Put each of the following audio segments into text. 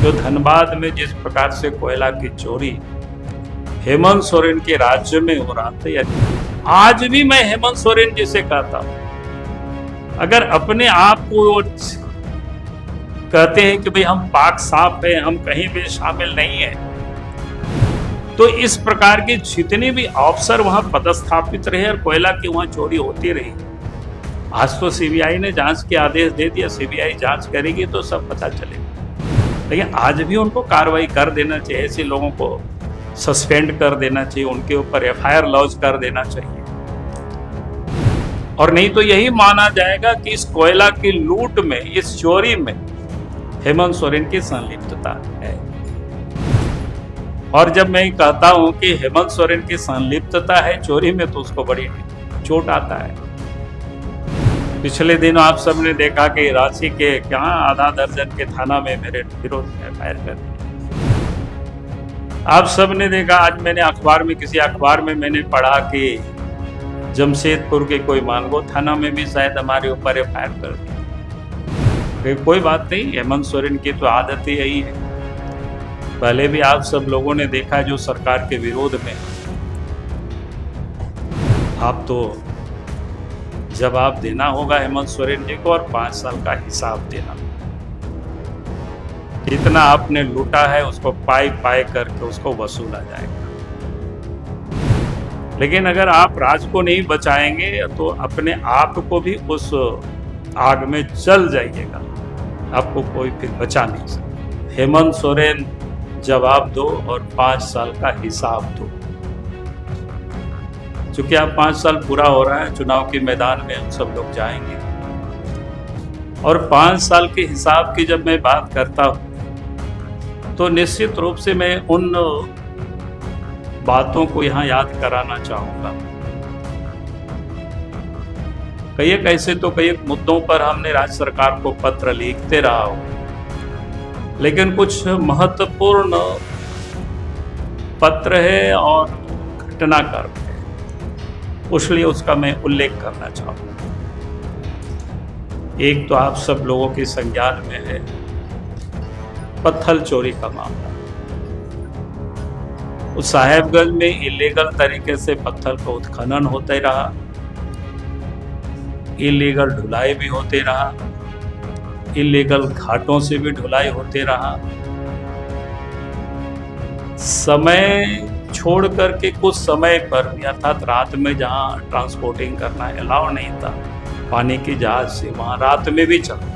जो धनबाद में जिस प्रकार से कोयला की चोरी हेमंत सोरेन के राज्य में हो रहा था, आज भी मैं हेमंत सोरेन जी से कहता हूं, अगर अपने आप को कहते हैं कि भाई हम पाक साफ है, हम कहीं भी शामिल नहीं है, तो इस प्रकार की जितने भी अफसर वहां पदस्थापित रहे और कोयला की वहां चोरी होती रही, आज तो सीबीआई ने जांच के आदेश दे दिया, सीबीआई जांच करेगी तो सब पता चलेगा। लेकिन आज भी उनको कार्रवाई कर देना चाहिए, ऐसे लोगों को सस्पेंड कर देना चाहिए, उनके ऊपर एफआईआर लॉन्च कर देना चाहिए। और नहीं तो यही माना जाएगा कि इस कोयला की लूट में, इस चोरी में हेमंत सोरेन की संलिप्तता है। और जब मैं कहता हूं कि हेमंत सोरेन की संलिप्तता है चोरी में, तो उसको बड़ी चोट आता है। पिछले दिन आप सबने देखा कि रांची के आधा दर्जन के थाना में मेरे विरोध में एफआईआर कर दी। आप सबने देखा, आज मैंने अखबार में, किसी अखबार में मैंने पढ़ा कि जमशेदपुर के कोई मानगो थाना में भी शायद हमारे ऊपर एफआईआर कर दी। कोई बात नहीं, हेमंत सोरेन की तो आदत ही यही है। पहले भी आप सब लोगों ने देखा, जो सरकार के विरोध में आप तो जवाब देना होगा हेमंत सोरेन जी को, और 5 साल का हिसाब देना। जितना आपने लूटा है उसको पाई पाई करके उसको वसूला जाएगा। लेकिन अगर आप राज को नहीं बचाएंगे तो अपने आप को भी उस आग में जल जाइएगा, आपको कोई फिर बचा नहीं सकता। हेमंत सोरेन, जवाब दो और 5 साल का हिसाब दो। चूंकि अब 5 साल पूरा हो रहा है, चुनाव के मैदान में हम सब लोग जाएंगे, और 5 साल के हिसाब की जब मैं बात करता हूं तो निश्चित रूप से मैं उन बातों को यहां याद कराना चाहूंगा। कई मुद्दों पर हमने राज्य सरकार को पत्र लिखते रहा हो, लेकिन कुछ महत्वपूर्ण पत्र है और घटनाक्रम है, इसलिए उसका मैं उल्लेख करना चाहूंगा। एक तो आप सब लोगों के संज्ञान में है पत्थर चोरी का मामला। उस साहेबगंज में इलीगल तरीके से पत्थर का उत्खनन होते रहा, इलीगल ढुलाई भी होते रहा, इलीगल घाटों से भी ढुलाई होते रहा। समय छोड़ करके कुछ समय पर, अर्थात रात में जहां ट्रांसपोर्टिंग करना अलाउ नहीं था पानी की जहाज से, वहां रात में भी चलता।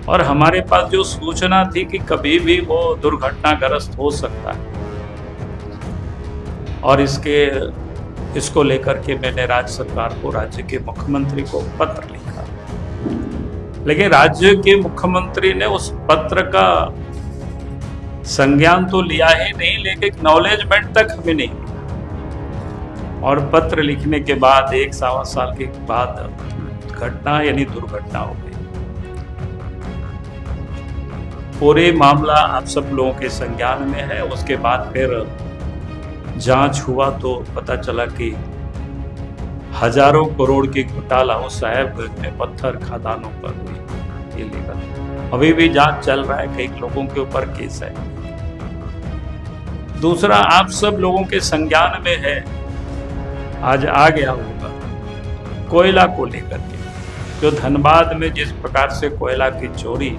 और हमारे पास जो सूचना थी कि कभी भी वो दुर्घटनाग्रस्त हो सकता है, और इसको लेकर के मैंने राज्य सरकार को, राज्य के मुख्यमंत्री को पत्र लिखा। लेकिन राज्य के मुख्यमंत्री ने उस पत्र का संज्ञान तो लिया ही नहीं, लेकिन एक्नॉलेजमेंट तक हमें नहीं मिला। और पत्र लिखने के बाद 1-1.25 साल के बाद घटना यानी दुर्घटना हो गई। पूरे मामला आप सब लोगों के संज्ञान में है। उसके बाद फिर जांच हुआ तो पता चला कि हजारों करोड़ की घोटाला उस साहेबगंज में पत्थर खदानों पर हुई, इलीगल। अभी भी जांच चल रहा है, कई लोगों के ऊपर केस है। दूसरा, आप सब लोगों के संज्ञान में है, आज आ गया होगा कोयला को लेकर के, जो धनबाद में जिस प्रकार से कोयला की चोरी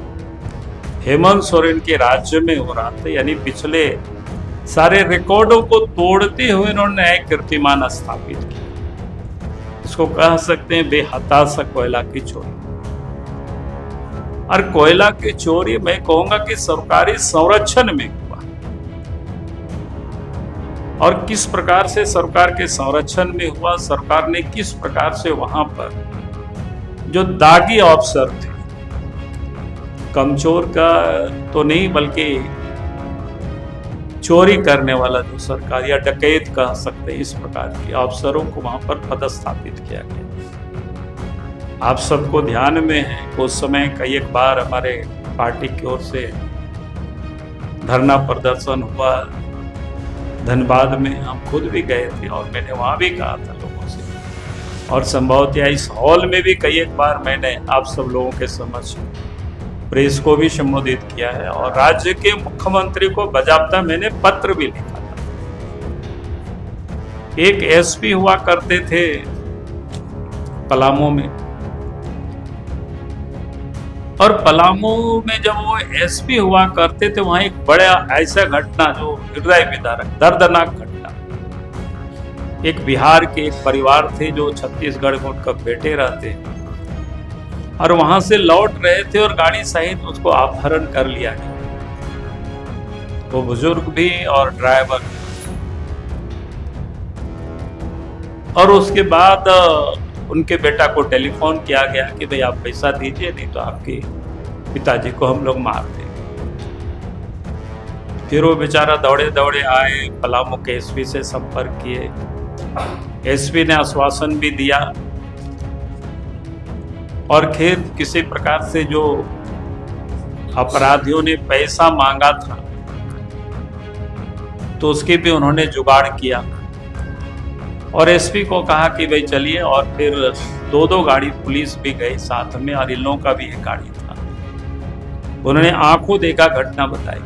हेमंत सोरेन के राज्य में हो रहा था, यानी पिछले सारे रिकॉर्डों को तोड़ते हुए इन्होंने नया कीर्तिमान स्थापित किया। इसको कह सकते हैं बेहताशा कोयला की चोरी। और कोयला की चोरी मैं कहूंगा कि सरकारी संरक्षण में हुआ, और किस प्रकार से सरकार के संरक्षण में हुआ, सरकार ने किस प्रकार से वहां पर जो दागी अफसर थे, कमचोर का तो नहीं बल्कि चोरी करने वाला जो सरकार या डकैत कह सकते हैं, इस प्रकार के अफसरों को वहां पर पदस्थापित किया गया। आप सबको ध्यान में है, उस समय कई एक बार हमारे पार्टी की ओर से धरना प्रदर्शन हुआ धनबाद में, हम खुद भी गए थे और मैंने वहां भी कहा था लोगों से, और संभवतः इस हॉल में भी कई एक बार मैंने आप सब लोगों के समक्ष प्रेस को भी संबोधित किया है और राज्य के मुख्यमंत्री को बाकायदा मैंने पत्र भी लिखा था। एक एसपी हुआ करते थे पलामू में, और पलामू में जब वो एसपी हुआ करते थे वहां एक बड़ा ऐसा घटना जो हृदय विदारक दर्दनाक घटना, एक बिहार के एक परिवार थे जो छत्तीसगढ़ में उनका बेटे रहते और वहां से लौट रहे थे और गाड़ी सहित उसको अपहरण कर लिया गया, वो बुजुर्ग भी और ड्राइवर। और उसके बाद उनके बेटा को टेलीफोन किया गया कि भाई आप पैसा दीजिए नहीं तो आपके पिताजी को हम लोग मार देंगे। फिर वो बेचारा दौड़े दौड़े आए, पलामू के एसपी से संपर्क किए, एसपी ने आश्वासन भी दिया और फिर किसी प्रकार से जो अपराधियों ने पैसा मांगा था तो उसके भी उन्होंने जुगाड़ किया और एसपी को कहा कि भाई चलिए, और फिर दो गाड़ी पुलिस भी गई साथ में और इन लोगों का भी एक गाड़ी था। उन्होंने आंखों देखा घटना बताई।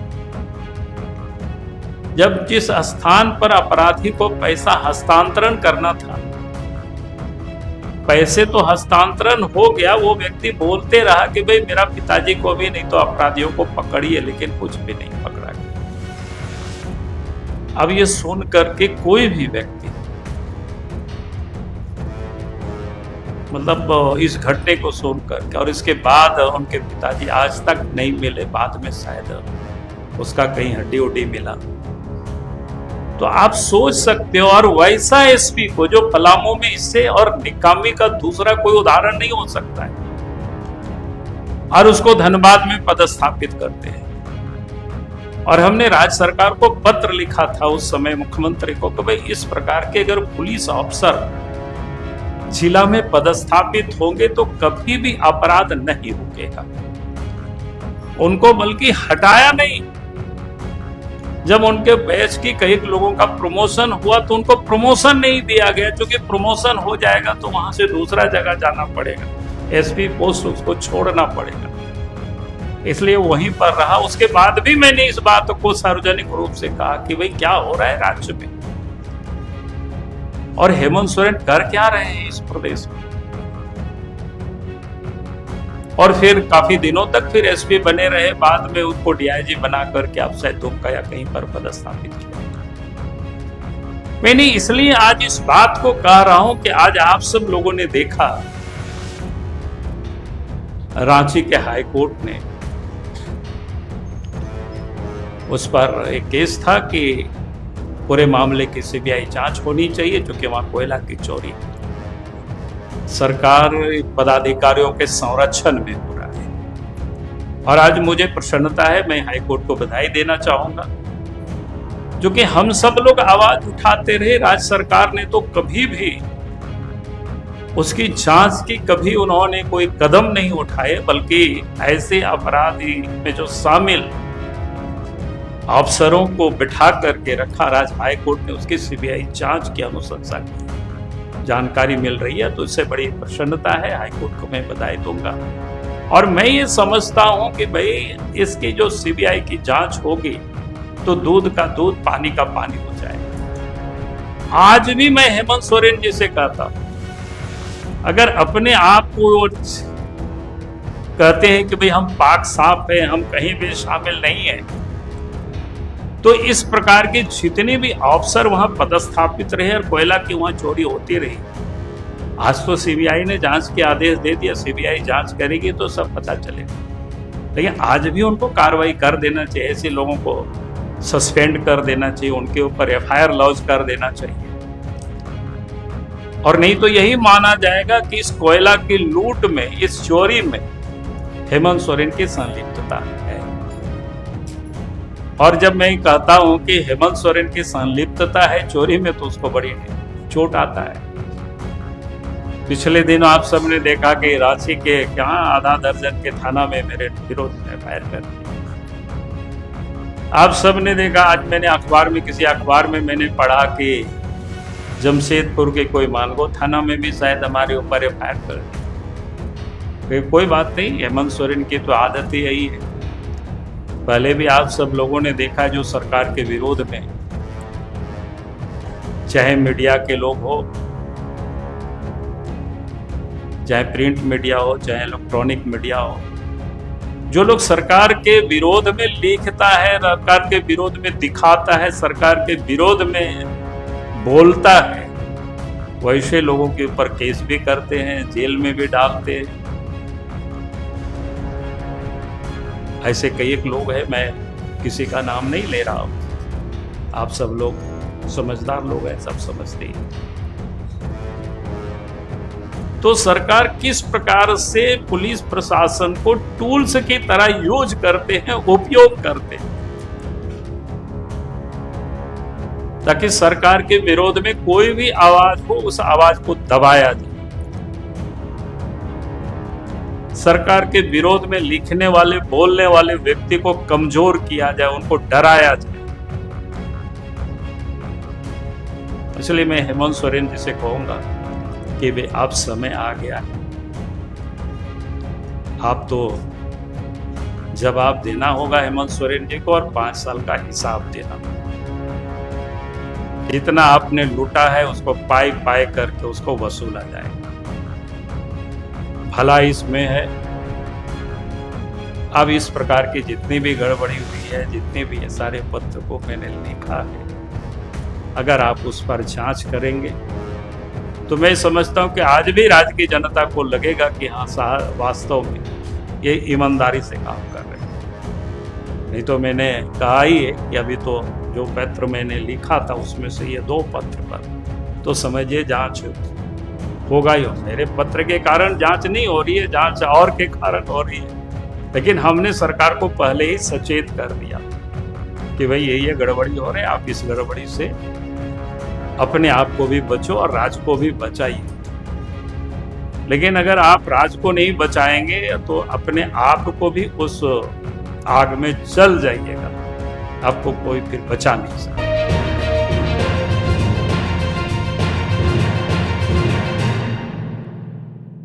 जब जिस स्थान पर अपराधी को पैसा हस्तांतरण करना था, पैसे तो हस्तांतरण हो गया, वो व्यक्ति बोलते रहा कि भाई मेरा पिताजी को भी नहीं तो अपराधियों को पकड़िए, लेकिन कुछ भी नहीं पकड़ा गया। अब ये सुन करके कोई भी व्यक्ति, मतलब इस घटने को सुन करके, और इसके बाद उनके पिताजी आज तक नहीं मिले, बाद में शायद उसका कहीं हड्डी उड्डी मिला, तो आप सोच सकते हो। और वैसा एसपी को जो पलामू में, इससे और निकामी का दूसरा कोई उदाहरण नहीं हो सकता है, और उसको धनबाद में पदस्थापित करते हैं। और हमने राज्य सरकार को पत्र लिखा था उस समय मुख्यमंत्री को कि भाई इस प्रकार के अगर पुलिस अफसर जिला में पदस्थापित होंगे तो कभी भी अपराध नहीं रुकेगा। उनको बल्कि हटाया नहीं। जब उनके बैच की कई लोगों का प्रमोशन हुआ तो उनको प्रमोशन नहीं दिया गया, क्योंकि प्रमोशन हो जाएगा तो वहां से दूसरा जगह जाना पड़ेगा, एसपी पोस्ट उसको छोड़ना पड़ेगा, इसलिए वहीं पर रहा। उसके बाद भी मैंने इस बात को सार्वजनिक रूप से कहा कि भाई क्या हो रहा है राज्य में, और हेमंत सोरेन कर क्या रहे हैं इस प्रदेश में। और फिर काफी दिनों तक फिर एसपी बने रहे, बाद में उनको डीआईजी बना करके अब शायद दुमका या कहीं पर पदस्थापित किया। मैंने इसलिए आज इस बात को कह रहा हूं कि आज आप सब लोगों ने देखा रांची के हाई कोर्ट ने उस पर एक केस था कि पूरे मामले की सीबीआई जांच होनी चाहिए, क्योंकि वहां कोयला की चोरी सरकार पदाधिकारियों के संरक्षण में हो रहा है। और आज मुझे प्रसन्नता है, मैं हाईकोर्ट को बधाई देना चाहूंगा, जो कि हम सब लोग आवाज उठाते रहे, राज्य सरकार ने तो कभी भी उसकी जांच की, कभी उन्होंने कोई कदम नहीं उठाए, बल्कि ऐसे अपराधी में जो शामिल अफसरों को बिठा करके रखा। राज्य हाईकोर्ट ने उसकी सीबीआई जांच की अनुशंसा की, जानकारी मिल रही है, तो इससे बड़ी प्रसन्नता है। हाईकोर्ट को मैं बधाई दूंगा। और मैं ये समझता हूं कि भाई इसकी जो सीबीआई की जांच होगी तो दूध का दूध, पानी का पानी हो जाएगा। आज भी मैं हेमंत सोरेन जी से कहता हूं, अगर अपने आप को कहते हैं कि भाई हम पाक साफ है, हम कहीं भी शामिल नहीं है, तो इस प्रकार के जितने भी अफसर वहां पदस्थापित रहे और कोयला की वहां चोरी होती रही, आज तो सीबीआई ने जांच के आदेश दे दिया, सीबीआई जांच करेगी तो सब पता चलेगा। लेकिन आज भी उनको कार्रवाई कर देना चाहिए, ऐसे लोगों को सस्पेंड कर देना चाहिए, उनके ऊपर एफआईआर लॉन्च कर देना चाहिए। और नहीं तो यही माना जाएगा कि इस कोयला की लूट में, इस चोरी में हेमंत सोरेन की संलिप्तता है। और जब मैं कहता हूं कि हेमंत सोरेन की संलिप्तता है चोरी में, तो उसको बड़ी चोट आता है। पिछले दिन आप सबने देखा कि रांची के कहां आधा दर्जन के थाना में मेरे विरोध में फायर कर दिया। आप सबने देखा, आज मैंने अखबार में, किसी अखबार में मैंने पढ़ा कि जमशेदपुर के कोई मानगो थाना में भी शायद हमारे ऊपर फायर कर दिया। कोई बात नहीं, हेमंत सोरेन की तो आदत ही यही है। पहले भी आप सब लोगों ने देखा जो सरकार के विरोध में, चाहे मीडिया के लोग हो, चाहे प्रिंट मीडिया हो, चाहे इलेक्ट्रॉनिक मीडिया हो, जो लोग सरकार के विरोध में लिखता है, सरकार के विरोध में दिखाता है, सरकार के विरोध में बोलता है, वैसे लोगों के ऊपर केस भी करते हैं, जेल में भी डालते हैं। ऐसे कई एक लोग हैं, मैं किसी का नाम नहीं ले रहा हूं, आप सब लोग समझदार लोग हैं, सब समझते हैं। तो सरकार किस प्रकार से पुलिस प्रशासन को टूल्स की तरह यूज करते हैं, उपयोग करते हैं, ताकि सरकार के विरोध में कोई भी आवाज हो, उस आवाज को दबाया जाए। सरकार के विरोध में लिखने वाले, बोलने वाले व्यक्ति को कमजोर किया जाए, उनको डराया जाए। इसलिए मैं हेमंत सोरेन जी से कहूंगा कि वे अब समय आ गया है, आप तो जवाब देना होगा हेमंत सोरेन जी को, और 5 साल का हिसाब देना। जितना आपने लूटा है उसको पाई पाई करके उसको वसूला जाएगा। भला इसमें है, अब इस प्रकार की जितनी भी गड़बड़ी हुई है, जितने भी ये सारे पत्र को मैंने लिखा है, अगर आप उस पर जांच करेंगे तो मैं समझता हूं कि आज भी राज्य की जनता को लगेगा कि हाँ साहब वास्तव में ये ईमानदारी से काम कर रहे हैं। नहीं तो मैंने कहा ही है कि अभी तो जो पत्र मैंने लिखा था उसमें से ये 2 पत्र पर तो समझिए जांच होगा ही। मेरे पत्र के कारण जांच नहीं हो रही है, जांच और के कारण हो रही है, लेकिन हमने सरकार को पहले ही सचेत कर दिया कि भाई ये गड़बड़ी हो रही है, आप इस गड़बड़ी से अपने आप को भी बचो और राज्य को भी बचाइए। लेकिन अगर आप राज्य को नहीं बचाएंगे तो अपने आप को भी उस आग में जल जाइएगा, आपको कोई फिर बचा नहीं सकता।